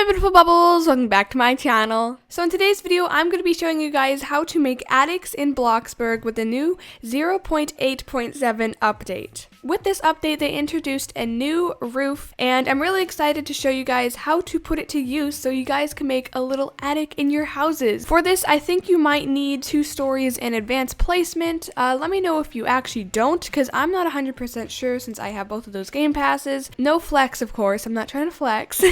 my beautiful bubbles, welcome back to my channel. So in today's video, I'm going to be showing you guys how to make attics in Bloxburg with the new 0.8.7 update. With this update, they introduced a new roof, and I'm really excited to show you guys how to put it to use so you guys can make a little attic in your houses. For this, I think you might need 2 stories and advanced placement. Let me know if you actually don't, because I'm not 100% sure since I have both of those game passes. No flex, of course. I'm not trying to flex.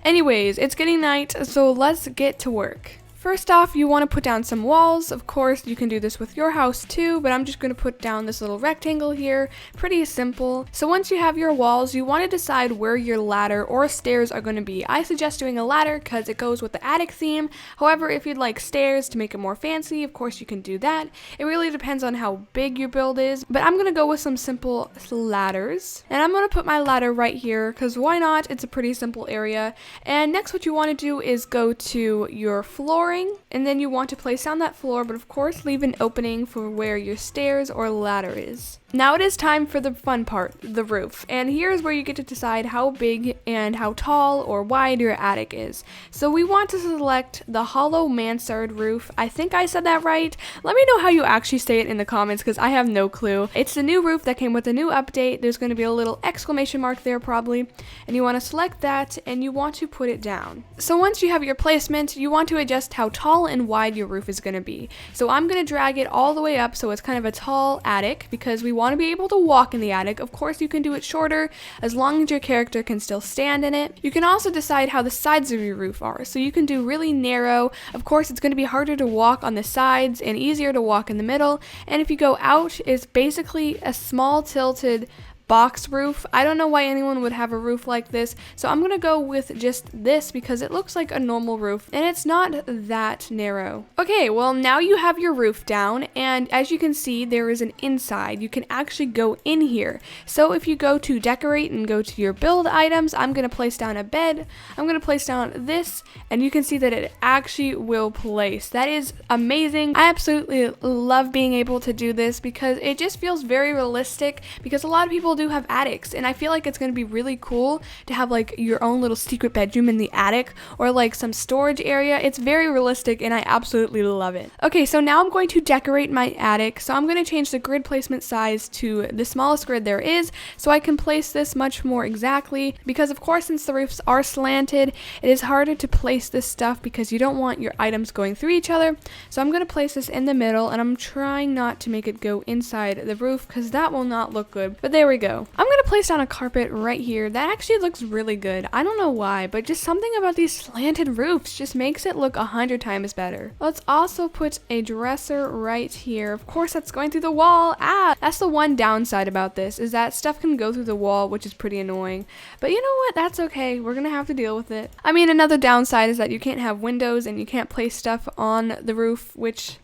Anyways, it's getting night, so let's get to work. First off, you want to put down some walls. Of course, you can do this with your house too, but I'm just going to put down this little rectangle here. Pretty simple. So once you have your walls, you want to decide where your ladder or stairs are going to be. I suggest doing a ladder because it goes with the attic theme. However, if you'd like stairs to make it more fancy, of course you can do that. It really depends on how big your build is, but I'm going to go with some simple ladders. And I'm going to put my ladder right here because why not? It's a pretty simple area. And next what you want to do is go to your flooring. And then you want to place down that floor, but of course leave an opening for where your stairs or ladder is. Now it is time for the fun part, the roof. And here's where you get to decide how big and how tall or wide your attic is. So we want to select the hollow mansard roof. I think I said that right. Let me know how you actually say it in the comments because I have no clue. It's the new roof that came with the new update. There's going to be a little exclamation mark there probably. And you want to select that and you want to put it down. So once you have your placement, you want to adjust how tall and wide your roof is going to be. So I'm going to drag it all the way up so it's kind of a tall attic because we want to be able to walk in the attic. Of course, you can do it shorter as long as your character can still stand in it. You can also decide how the sides of your roof are. So you can do really narrow. Of course, it's going to be harder to walk on the sides and easier to walk in the middle. And if you go out, it's basically a small tilted box roof. I don't know why anyone would have a roof like this, so I'm gonna go with just this because it looks like a normal roof and it's not that narrow. Okay, well now you have your roof down, and as you can see there is an inside. You can actually go in here. So if you go to decorate and go to your build items, I'm gonna place down a bed, I'm gonna place down this, and you can see that it actually will place. That is amazing. I absolutely love being able to do this because it just feels very realistic, because a lot of people do have attics, and I feel like it's going to be really cool to have like your own little secret bedroom in the attic or like some storage area. It's very realistic and I absolutely love it. Okay, so now I'm going to decorate my attic. So I'm going to change the grid placement size to the smallest grid there is so I can place this much more exactly, because of course since the roofs are slanted, it is harder to place this stuff because you don't want your items going through each other. So I'm going to place this in the middle, and I'm trying not to make it go inside the roof because that will not look good, but there we go. I'm going to place down a carpet right here. That actually looks really good. I don't know why, but just something about these slanted roofs just makes it look 100 times better. Let's also put a dresser right here. Of course, that's going through the wall. That's the one downside about this, is that stuff can go through the wall, which is pretty annoying. But you know what? That's okay. We're going to have to deal with it. I mean, another downside is that you can't have windows and you can't place stuff on the roof, which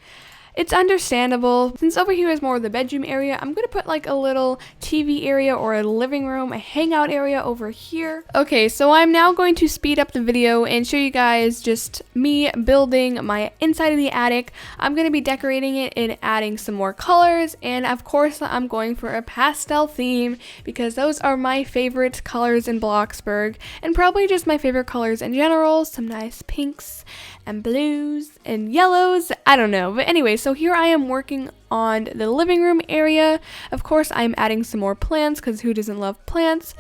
it's understandable. Since over here is more of the bedroom area, I'm going to put like a little TV area or a living room, a hangout area over here. Okay, so I'm now going to speed up the video and show you guys just me building my inside of the attic. I'm going to be decorating it and adding some more colors, and of course I'm going for a pastel theme because those are my favorite colors in Bloxburg, and probably just my favorite colors in general. Some nice pinks and blues and yellows, I don't know. But anyway, so here I am working on the living room area. Of course, I'm adding some more plants because who doesn't love plants?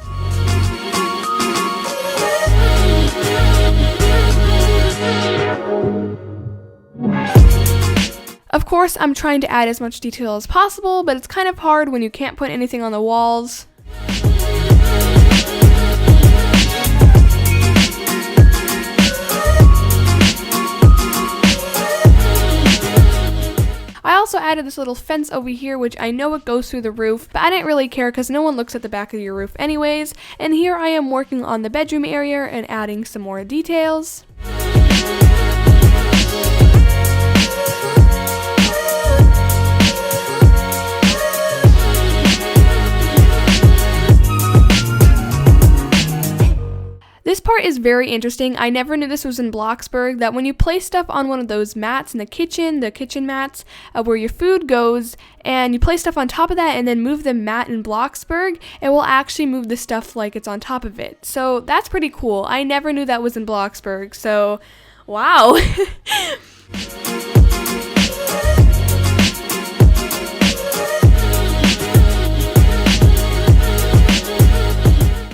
Of course, I'm trying to add as much detail as possible, but it's kind of hard when you can't put anything on the walls. I also added this little fence over here, which I know it goes through the roof, but I didn't really care because no one looks at the back of your roof anyways. And here I am working on the bedroom area and adding some more details. This part is very interesting. I never knew this was in Bloxburg, that when you place stuff on one of those mats in the kitchen mats where your food goes, and you place stuff on top of that and then move the mat in Bloxburg, it will actually move the stuff like it's on top of it. So that's pretty cool. I never knew that was in Bloxburg, so wow.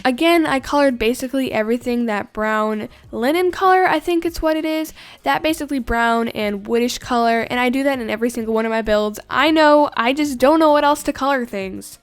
Again, I colored basically everything that brown linen color, I think it's what it is. That basically brown and woodish color, and I do that in every single one of my builds. I know, I just don't know what else to color things.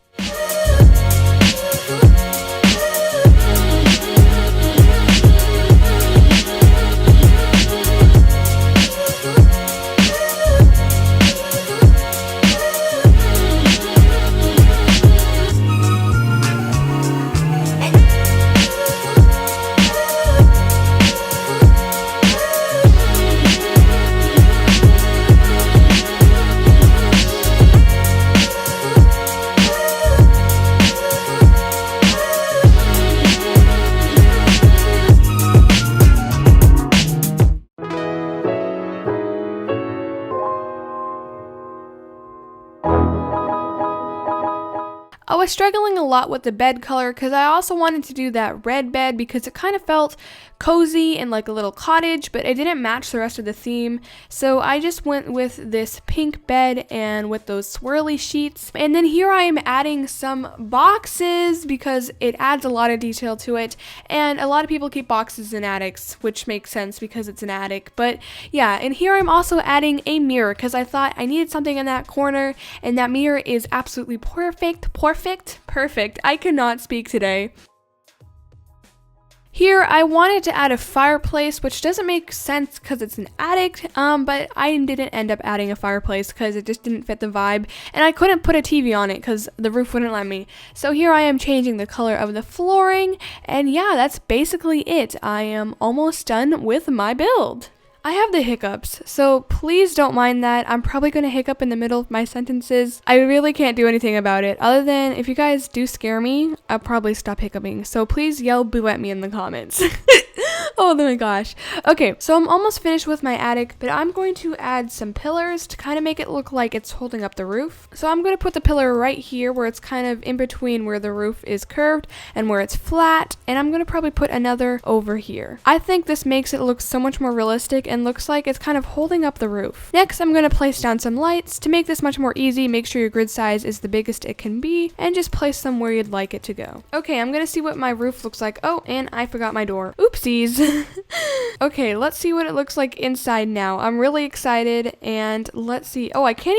I was struggling a lot with the bed color because I also wanted to do that red bed because it kind of felt cozy and like a little cottage, but it didn't match the rest of the theme. So I just went with this pink bed and with those swirly sheets. And then here I am adding some boxes because it adds a lot of detail to it. And a lot of people keep boxes in attics, which makes sense because it's an attic. But yeah, and here I'm also adding a mirror because I thought I needed something in that corner, and that mirror is absolutely perfect. I cannot speak today. Here, I wanted to add a fireplace, which doesn't make sense because it's an attic, but I didn't end up adding a fireplace because it just didn't fit the vibe, and I couldn't put a TV on it because the roof wouldn't let me. So here I am changing the color of the flooring, and yeah, that's basically it. I am almost done with my build. I have the hiccups, so please don't mind that. I'm probably going to hiccup in the middle of my sentences. I really can't do anything about it, other than if you guys do scare me, I'll probably stop hiccuping. So please yell boo at me in the comments. Oh my gosh. Okay, so I'm almost finished with my attic, but I'm going to add some pillars to kind of make it look like it's holding up the roof. So I'm going to put the pillar right here where it's kind of in between where the roof is curved and where it's flat, and I'm going to probably put another over here. I think this makes it look so much more realistic and looks like it's kind of holding up the roof. Next, I'm going to place down some lights. To make this much more easy, make sure your grid size is the biggest it can be, and just place them where you'd like it to go. Okay, I'm going to see what my roof looks like. Oh, and I forgot my door. Oopsies. Okay, let's see what it looks like inside now. I'm really excited, and let's see. Oh, I can't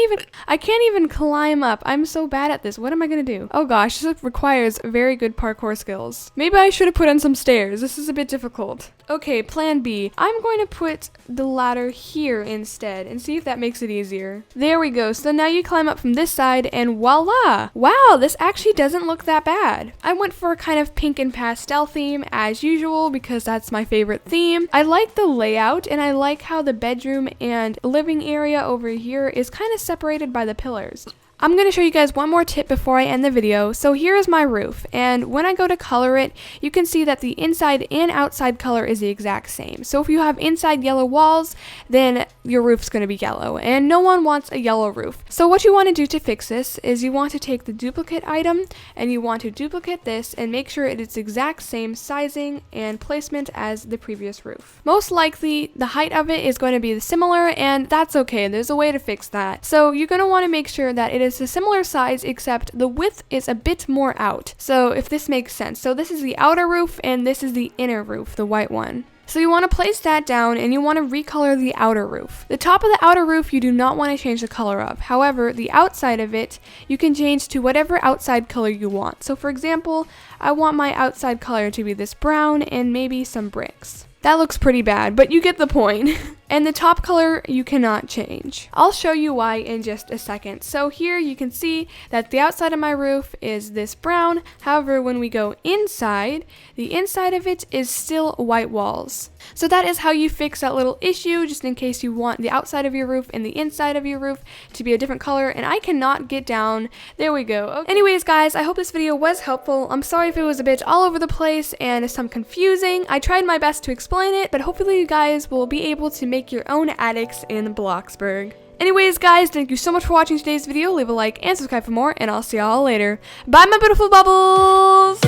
even climb up. I'm so bad at this. What am I gonna do? Oh gosh, this requires very good parkour skills. Maybe I should have put in some stairs. This is a bit difficult. Okay, plan B. I'm going to put the ladder here instead and see if that makes it easier. There we go. So now you climb up from this side and voila! Wow, this actually doesn't look that bad. I went for a kind of pink and pastel theme as usual because that's my favorite theme. I like the layout, and I like how the bedroom and living area over here is kind of separated by the pillars. I'm going to show you guys one more tip before I end the video. So here is my roof, and when I go to color it, you can see that the inside and outside color is the exact same. So if you have inside yellow walls, then your roof's going to be yellow, and no one wants a yellow roof. So what you want to do to fix this is you want to take the duplicate item, and you want to duplicate this and make sure it is exact same sizing and placement as the previous roof. Most likely, the height of it is going to be similar, and that's okay. There's a way to fix that. So you're going to want to make sure that it is a similar size, except the width is a bit more out. So if this makes sense. So this is the outer roof and this is the inner roof, the white one. So you want to place that down, and you want to recolor the outer roof. The top of the outer roof you do not want to change the color of. However, the outside of it you can change to whatever outside color you want. So for example, I want my outside color to be this brown and maybe some bricks. That looks pretty bad, but you get the point. And the top color you cannot change. I'll show you why in just a second. So here you can see that the outside of my roof is this brown. However, when we go inside, the inside of it is still white walls. So that is how you fix that little issue, just in case you want the outside of your roof and the inside of your roof to be a different color. And I cannot get down. There we go. Okay. Anyways, guys, I hope this video was helpful. I'm sorry if it was a bit all over the place and some confusing. I tried my best to explain it, but hopefully you guys will be able to make your own attics in Bloxburg. Anyways, guys, thank you so much for watching today's video. Leave a like and subscribe for more, and I'll see y'all later. Bye, my beautiful bubbles!